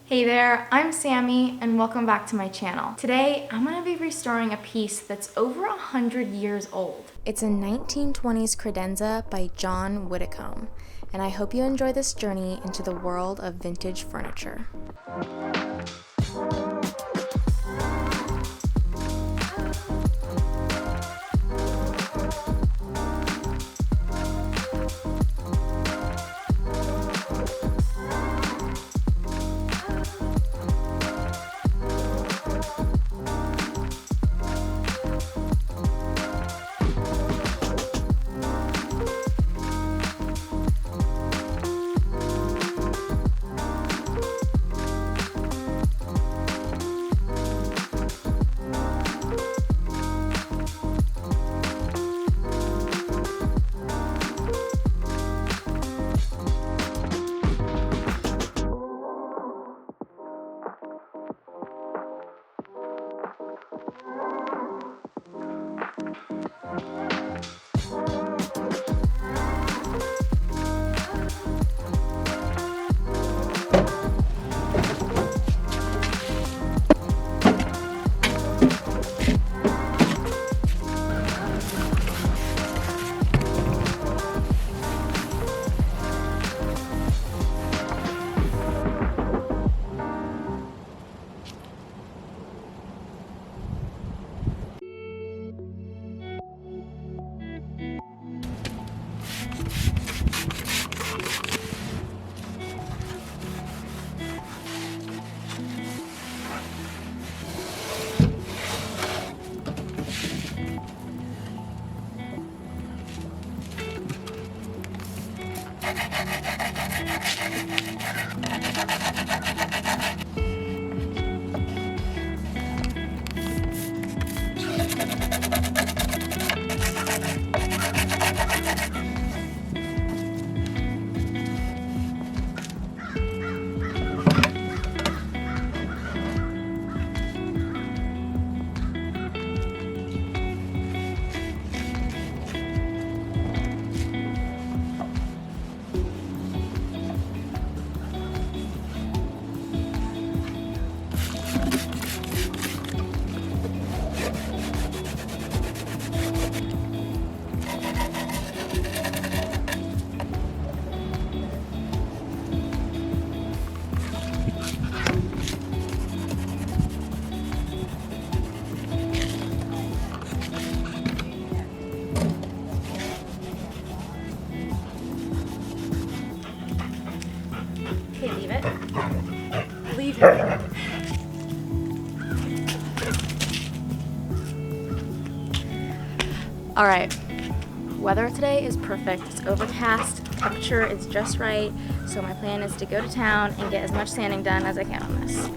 Hey there, I'm Sammy and welcome back to my channel. Today, I'm gonna be restoring a piece that's over 100 years old. It's a 1920s credenza by John Whitcomb, and I hope you enjoy this journey into the world of vintage furniture. Okay, leave it. Leave it. All right, weather today is perfect. It's overcast, temperature is just right, so my plan is to go to town and get as much sanding done as I can on this.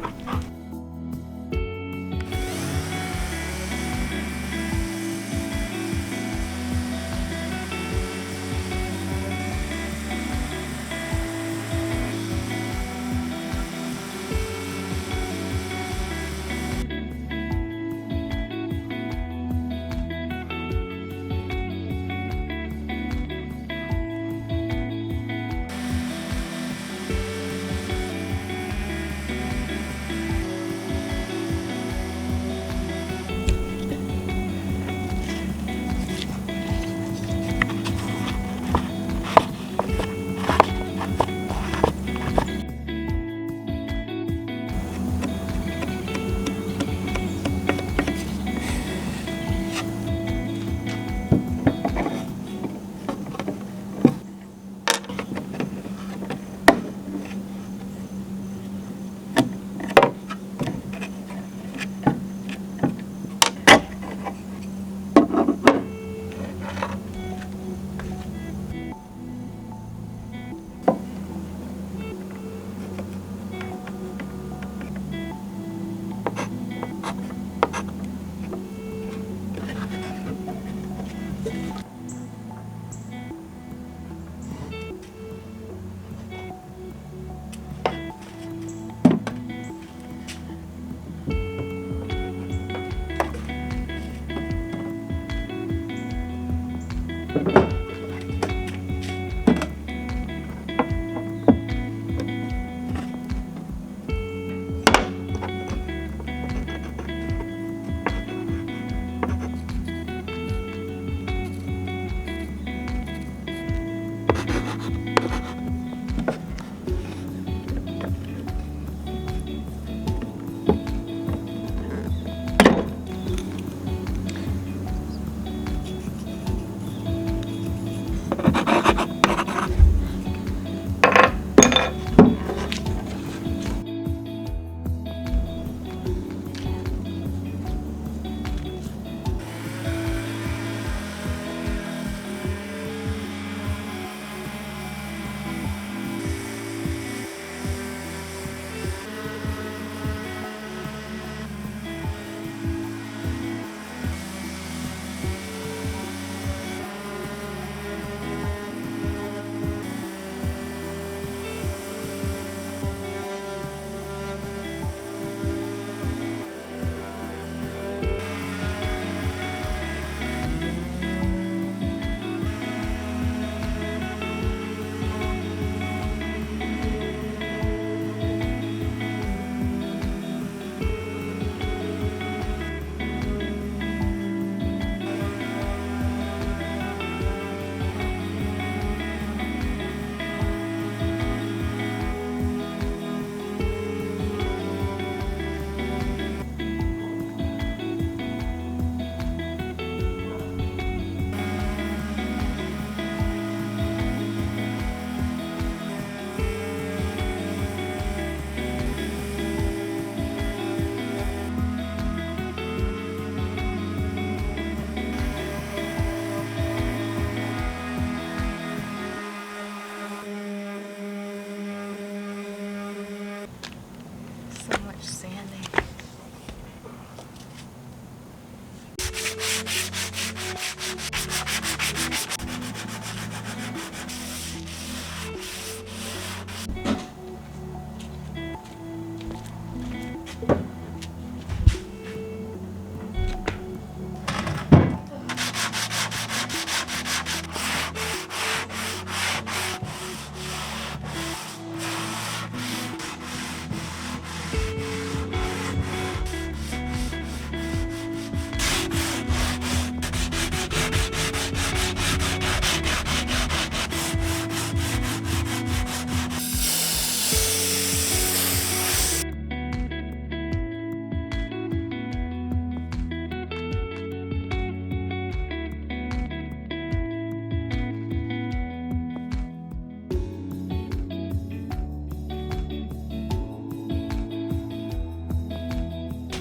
So much sanding.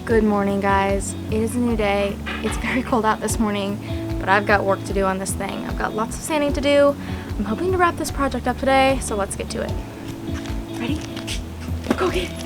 Good morning, guys. It is a new day. It's very cold out this morning, but I've got work to do on this thing. I've got lots of sanding to do. I'm hoping to wrap this project up today, so let's get to it. Ready? Go get it.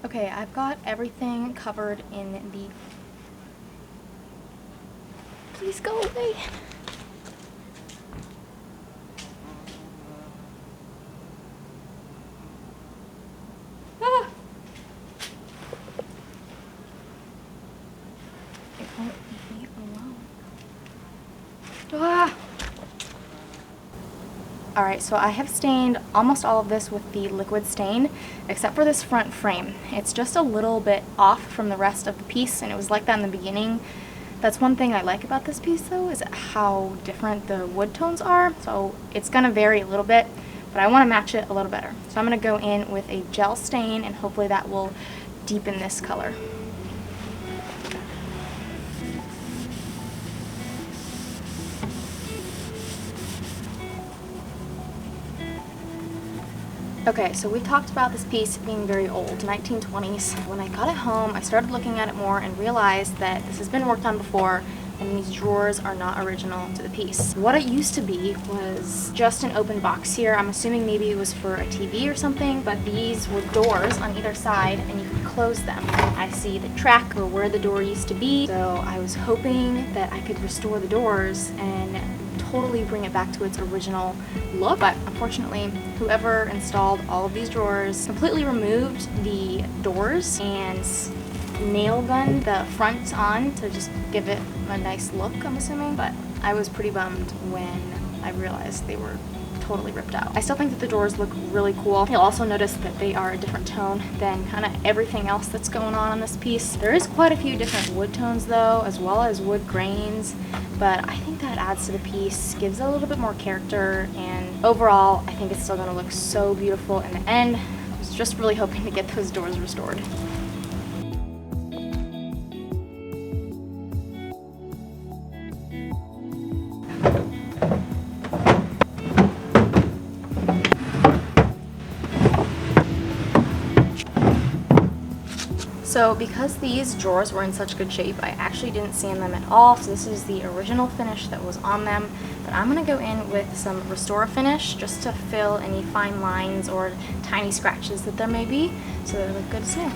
Okay, I've got everything covered in the... Please go away. Ah! It won't leave me alone. Ah! Alright, so I have stained almost all of this with the liquid stain, except for this front frame. It's just a little bit off from the rest of the piece, and it was like that in the beginning. That's one thing I like about this piece, though, is how different the wood tones are. So it's going to vary a little bit, but I want to match it a little better. So I'm going to go in with a gel stain, and hopefully that will deepen this color. Okay, so we talked about this piece being very old, 1920s. When I got it home, I started looking at it more and realized that this has been worked on before, and these drawers are not original to the piece. What it used to be was just an open box here. I'm assuming maybe it was for a TV or something, but these were doors on either side, and you could close them. I see the track or where the door used to be, so I was hoping that I could restore the doors and totally bring it back to its original look, but unfortunately whoever installed all of these drawers completely removed the doors and nail gunned the front on to just give it a nice look, I'm assuming. But I was pretty bummed when I realized they were totally ripped out. I still think that the doors look really cool. You'll also notice that they are a different tone than kind of everything else that's going on this piece. There is quite a few different wood tones though, as well as wood grains, but I think that adds to the piece, gives it a little bit more character, and overall I think it's still going to look so beautiful in the end. I was just really hoping to get those doors restored. So because these drawers were in such good shape, I actually didn't sand them at all, so this is the original finish that was on them. But I'm going to go in with some Restore Finish just to fill any fine lines or tiny scratches that there may be, so they look good as new.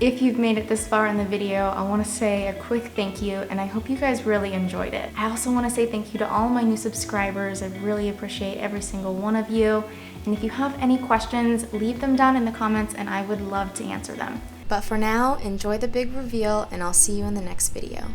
If you've made it this far in the video, I want to say a quick thank you, and I hope you guys really enjoyed it. I also want to say thank you to all my new subscribers. I really appreciate every single one of you. And if you have any questions, leave them down in the comments and I would love to answer them. But for now, enjoy the big reveal and I'll see you in the next video.